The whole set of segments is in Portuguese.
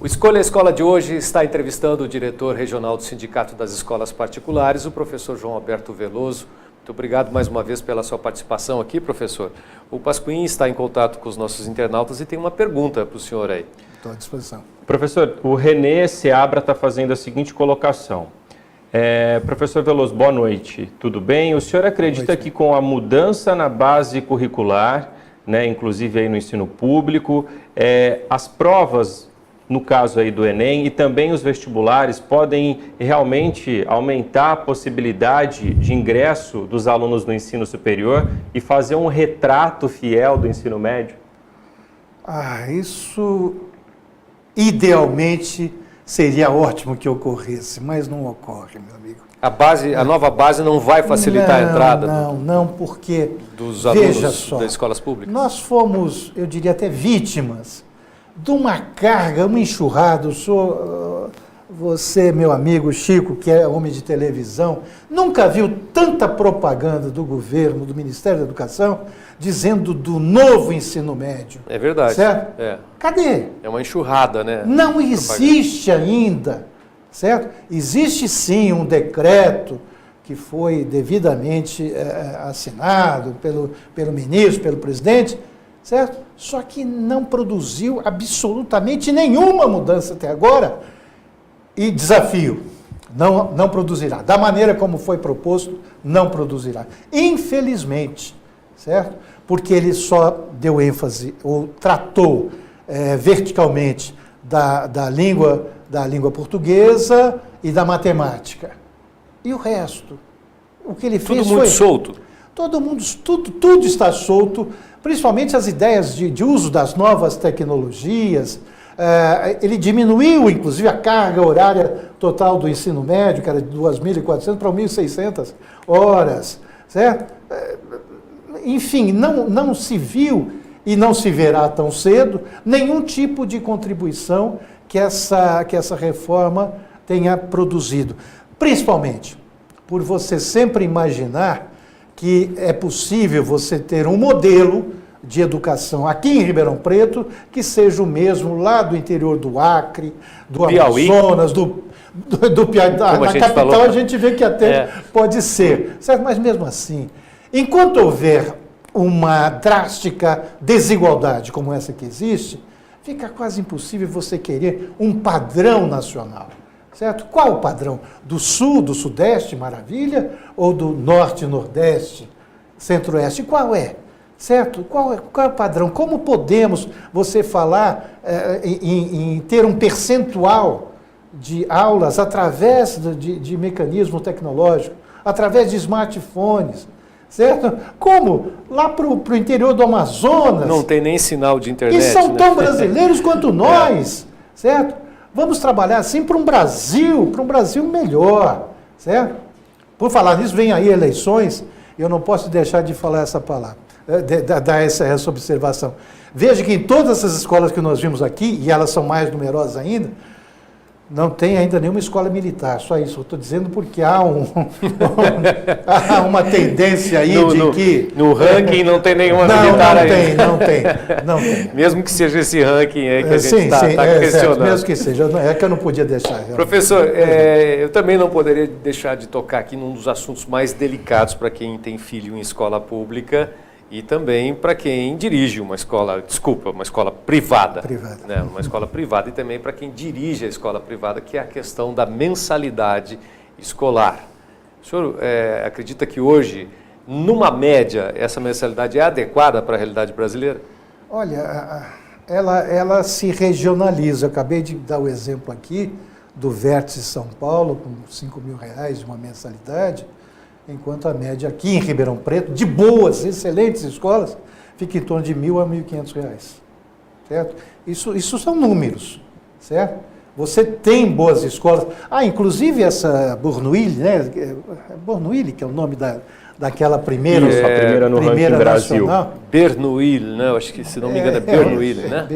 O Escolha a Escola de hoje está entrevistando o diretor regional do Sindicato das Escolas Particulares, o professor João Alberto Veloso. Muito obrigado mais uma vez pela sua participação aqui, professor. O Pasquim está em contato com os nossos internautas e tem uma pergunta para o senhor aí. Estou à disposição. Professor, o Renê Seabra está fazendo a seguinte colocação. Professor Veloso, boa noite, tudo bem? O senhor acredita que com a mudança na base curricular, inclusive aí no ensino público, as provas, no caso aí do Enem, e também os vestibulares podem realmente aumentar a possibilidade de ingresso dos alunos do ensino superior e fazer um retrato fiel do ensino médio? Isso idealmente seria ótimo que ocorresse, mas não ocorre, meu amigo. A nova base não vai facilitar a entrada não, porque dos alunos das escolas públicas? Nós fomos, eu diria até vítimas de uma carga, uma enxurrada. Você, meu amigo Chico, que é homem de televisão, nunca viu tanta propaganda do governo, do Ministério da Educação, dizendo do novo ensino médio. É verdade. Certo? Cadê? É uma enxurrada, né? Não existe ainda, certo? Existe sim um decreto que foi devidamente assinado pelo ministro, pelo presidente, certo? Só que não produziu absolutamente nenhuma mudança até agora. E desafio, não produzirá. Da maneira como foi proposto, não produzirá. Infelizmente, certo? Porque ele só deu ênfase, ou tratou verticalmente da língua portuguesa e da matemática. E o resto? O que ele fez foi... Tudo muito solto. Tudo está solto, principalmente as ideias de uso das novas tecnologias. Ele diminuiu, inclusive, a carga horária total do ensino médio, que era de 2.400 para 1.600 horas, certo? Enfim, não se viu e não se verá tão cedo nenhum tipo de contribuição que essa reforma tenha produzido. Principalmente por você sempre imaginar que é possível você ter um modelo de educação aqui em Ribeirão Preto que seja o mesmo lá do interior do Acre, do Piauí. Amazonas, do Piauí. Na capital a gente vê que até pode ser, certo? Mas mesmo assim, enquanto houver uma drástica desigualdade como essa que existe, fica quase impossível você querer um padrão nacional, certo? Qual o padrão? Do sul, do sudeste, maravilha? Ou do norte, nordeste, centro-oeste? Qual é? Certo? Qual é o padrão? Como podemos você falar em ter um percentual de aulas através de mecanismo tecnológico, através de smartphones, certo? Como? Lá para o interior do Amazonas. Não tem nem sinal de internet. E são tão brasileiros quanto nós, certo? Vamos trabalhar assim para um Brasil melhor, certo? Por falar nisso, vem aí eleições, eu não posso deixar de falar essa palavra. Dar essa observação. Veja que em todas essas escolas que nós vimos aqui, e elas são mais numerosas ainda, não tem ainda nenhuma escola militar, só isso. Eu estou dizendo porque há uma tendência aí que... No ranking não tem nenhuma militar aí. Não tem. Mesmo que seja esse ranking aí que a gente está questionando. Certo, mesmo que seja, é que eu não podia deixar. Realmente. Professor, eu também não poderia deixar de tocar aqui num dos assuntos mais delicados para quem tem filho em escola pública, e também para quem dirige uma escola privada. Né? Uma escola privada e também para quem dirige a escola privada, que é a questão da mensalidade escolar. O senhor acredita que hoje, numa média, essa mensalidade é adequada para a realidade brasileira? Olha, ela se regionaliza. Eu acabei de dar o exemplo aqui do Vértice São Paulo, com R$5.000 de uma mensalidade, enquanto a média aqui em Ribeirão Preto, de boas, excelentes escolas, fica em torno de R$1.000 a R$1.500, certo? Isso são números, certo? Você tem boas escolas. Inclusive essa Bournouille, né? Bournouille, que é o nome daquela primeira no ranking Brasil. Bernoulli, né? Eu acho que, se não me engano, é Bernoulli, né?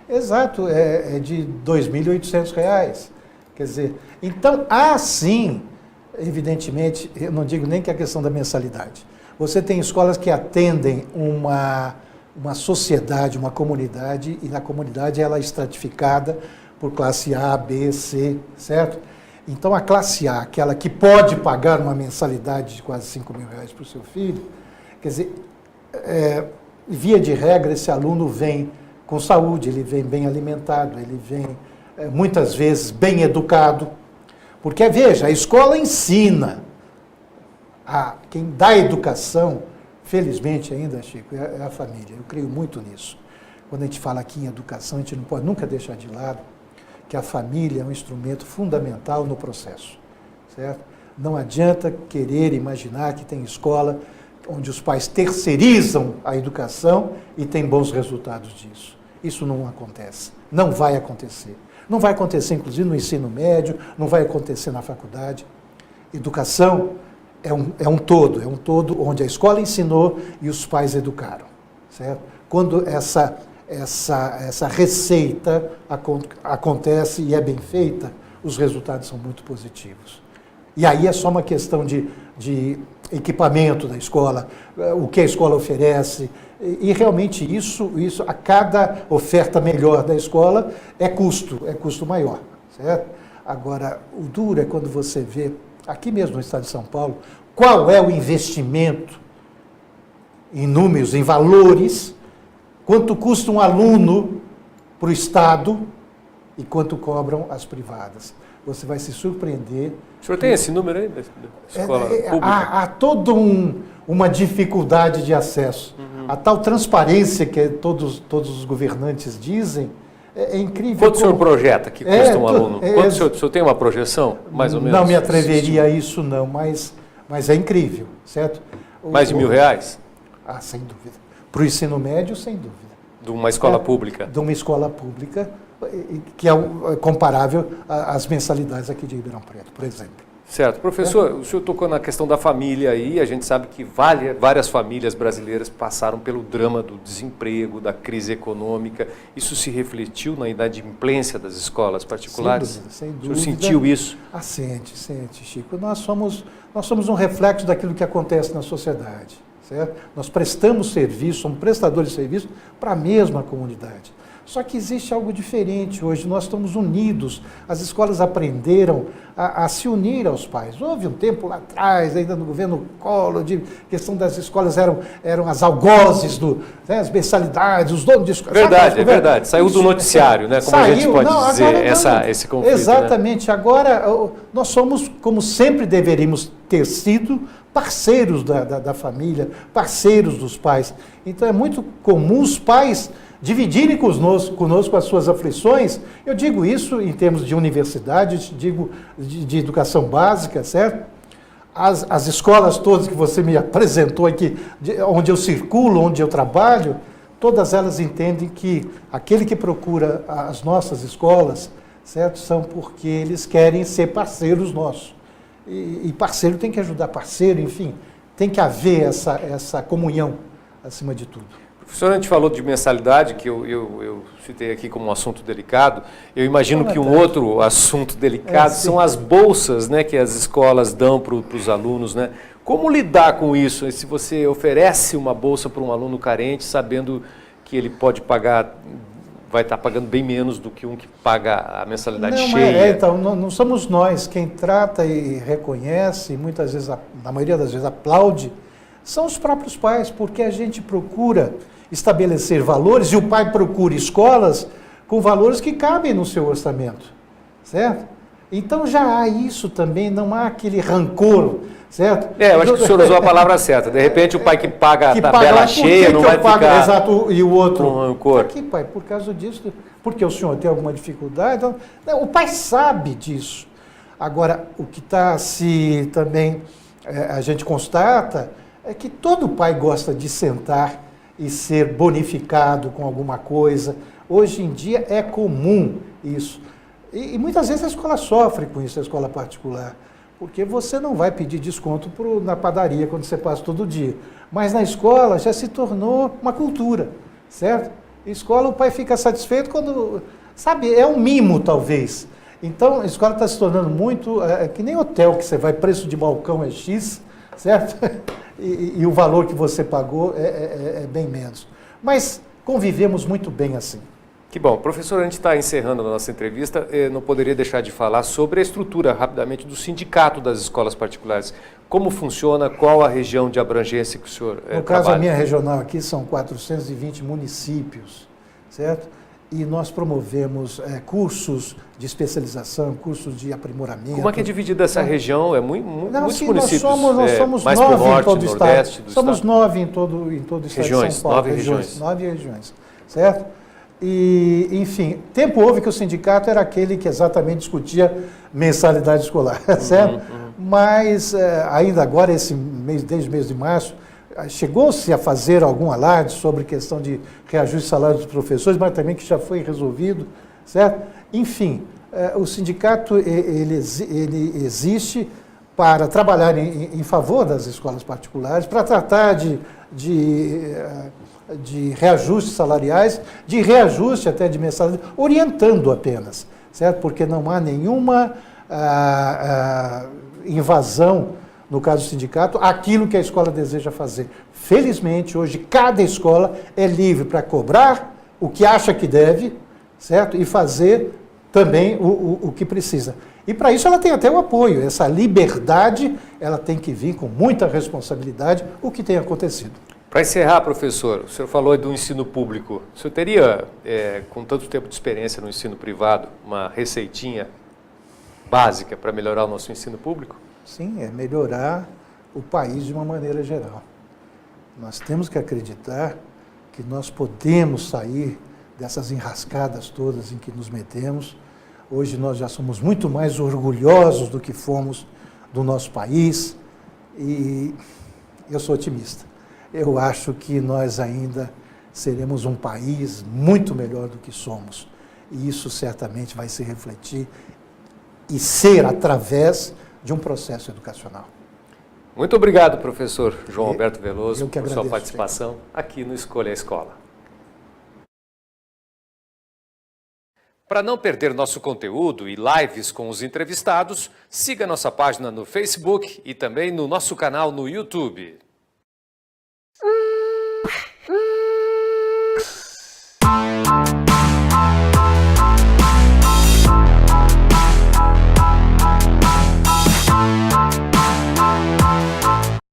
Exato, é de R$2.800. Quer dizer, então, sim, evidentemente, eu não digo nem que é a questão da mensalidade. Você tem escolas que atendem uma sociedade, uma comunidade, e na comunidade ela é estratificada por classe A, B, C, certo? Então, a classe A, aquela que pode pagar uma mensalidade de quase R$5.000 para o seu filho, quer dizer, via de regra, esse aluno vem com saúde, ele vem bem alimentado, ele vem, muitas vezes, bem educado. Porque, veja, a escola ensina. Quem dá educação, felizmente ainda, Chico, é a família. Eu creio muito nisso. Quando a gente fala aqui em educação, a gente não pode nunca deixar de lado que a família é um instrumento fundamental no processo, certo? Não adianta querer imaginar que tem escola onde os pais terceirizam a educação e tem bons resultados disso. Isso não acontece, não vai acontecer. Não vai acontecer, inclusive, no ensino médio, não vai acontecer na faculdade. Educação é um todo onde a escola ensinou e os pais educaram, certo? Quando essa receita acontece e é bem feita, os resultados são muito positivos. E aí é só uma questão de equipamento da escola, o que a escola oferece, e realmente isso, a cada oferta melhor da escola é custo maior, certo? Agora, o duro é quando você vê, aqui mesmo no estado de São Paulo, qual é o investimento em números, em valores, quanto custa um aluno para o Estado e quanto cobram as privadas. Você vai se surpreender. O senhor tem esse número aí da escola pública? Há toda uma dificuldade de acesso. A tal transparência que todos os governantes dizem é incrível. Quanto o senhor projeta que custa um aluno? O senhor tem uma projeção, mais ou menos? Não me atreveria a isso, não, mas é incrível, certo? Mais de R$1.000? Sem dúvida. Para o ensino médio, sem dúvida. De uma escola pública? De uma escola pública, que é comparável às mensalidades aqui de Ribeirão Preto, por exemplo. Certo. Professor, o senhor tocou na questão da família aí, a gente sabe que várias famílias brasileiras passaram pelo drama do desemprego, da crise econômica. Isso se refletiu na inadimplência das escolas particulares? Sem dúvida. O senhor sentiu isso? Sente, Chico. Nós somos um reflexo daquilo que acontece na sociedade. Certo? Nós prestamos serviço, somos prestadores de serviço para a mesma comunidade. Só que existe algo diferente hoje, nós estamos unidos, as escolas aprenderam a se unir aos pais. Houve um tempo lá atrás, ainda no governo Collor, de questão das escolas eram as algozes, as mensalidades, os donos de escolas. Verdade, verdade. Saiu do noticiário, né? Como a gente pode dizer, esse conflito. Exatamente. Né? Agora, nós somos, como sempre deveríamos ter sido, parceiros da família, parceiros dos pais. Então é muito comum os pais dividirem conosco as suas aflições. Eu digo isso em termos de universidade, digo de educação básica, certo? As escolas todas que você me apresentou aqui, onde eu circulo, onde eu trabalho, todas elas entendem que aquele que procura as nossas escolas, certo? São porque eles querem ser parceiros nossos. E parceiro tem que ajudar parceiro, enfim, tem que haver essa comunhão acima de tudo. Professor, a gente falou de mensalidade, que eu citei aqui como um assunto delicado. Eu imagino que um outro assunto delicado são as bolsas, né, que as escolas dão para os alunos, né? Como lidar com isso? Se você oferece uma bolsa para um aluno carente, sabendo que ele pode pagar, vai estar pagando bem menos do que um que paga a mensalidade cheia. Então, não somos nós. Quem trata e reconhece, muitas vezes, na maioria das vezes, aplaude, são os próprios pais, porque a gente procura estabelecer valores e o pai procura escolas com valores que cabem no seu orçamento, certo? Então já há isso também, não há aquele rancor, certo? Eu acho que o senhor usou a palavra certa. De repente o pai que paga a tabela cheia não vai ficar... Exato, e o outro... com rancor. Aqui, pai, por causa disso, porque o senhor tem alguma dificuldade? Não, o pai sabe disso. Agora, o que está também a gente constata é que todo pai gosta de sentar e ser bonificado com alguma coisa. Hoje em dia é comum isso. E muitas vezes a escola sofre com isso, a escola particular, porque você não vai pedir desconto na padaria quando você passa todo dia. Mas na escola já se tornou uma cultura, certo? Escola, o pai fica satisfeito quando, sabe, é um mimo talvez. Então a escola está se tornando muito, que nem hotel que você vai, preço de balcão é X, certo? E o valor que você pagou é bem menos. Mas convivemos muito bem assim. Que bom. Professor, a gente está encerrando a nossa entrevista, não poderia deixar de falar sobre a estrutura, rapidamente, do sindicato das escolas particulares. Como funciona, qual a região de abrangência que o senhor trabalha? No caso, a minha regional aqui são 420 municípios, certo? E nós promovemos cursos de especialização, cursos de aprimoramento. Como é que é dividida essa região? É muitos sim, municípios? Nós somos mais 9 norte, em todo o nordeste estado. Somos 9 em todo o estado regiões, de São Paulo. 9 regiões. 9 regiões, certo? E, enfim, tempo houve que o sindicato era aquele que exatamente discutia mensalidade escolar, certo? Mas ainda agora, desde o mês de março, chegou-se a fazer algum alarde sobre questão de reajuste de salário dos professores, mas também que já foi resolvido, certo? Enfim, o sindicato ele existe para trabalhar em favor das escolas particulares, para tratar de reajustes salariais, de reajuste até de mensalidade, orientando apenas, certo? Porque não há nenhuma invasão, no caso do sindicato, aquilo que a escola deseja fazer. Felizmente, hoje, cada escola é livre para cobrar o que acha que deve, certo? E fazer também o que precisa. E para isso ela tem até o apoio. Essa liberdade, ela tem que vir com muita responsabilidade, o que tem acontecido. Para encerrar, professor, o senhor falou do ensino público. O senhor teria, com tanto tempo de experiência no ensino privado, uma receitinha básica para melhorar o nosso ensino público? Sim, é melhorar o país de uma maneira geral. Nós temos que acreditar que nós podemos sair dessas enrascadas todas em que nos metemos. Hoje nós já somos muito mais orgulhosos do que fomos do nosso país e eu sou otimista. Eu acho que nós ainda seremos um país muito melhor do que somos. E isso certamente vai se refletir e ser através de um processo educacional. Muito obrigado, professor João Alberto Veloso, por agradeço, sua participação aqui no Escolha a Escola. Para não perder nosso conteúdo e lives com os entrevistados, siga nossa página no Facebook e também no nosso canal no YouTube.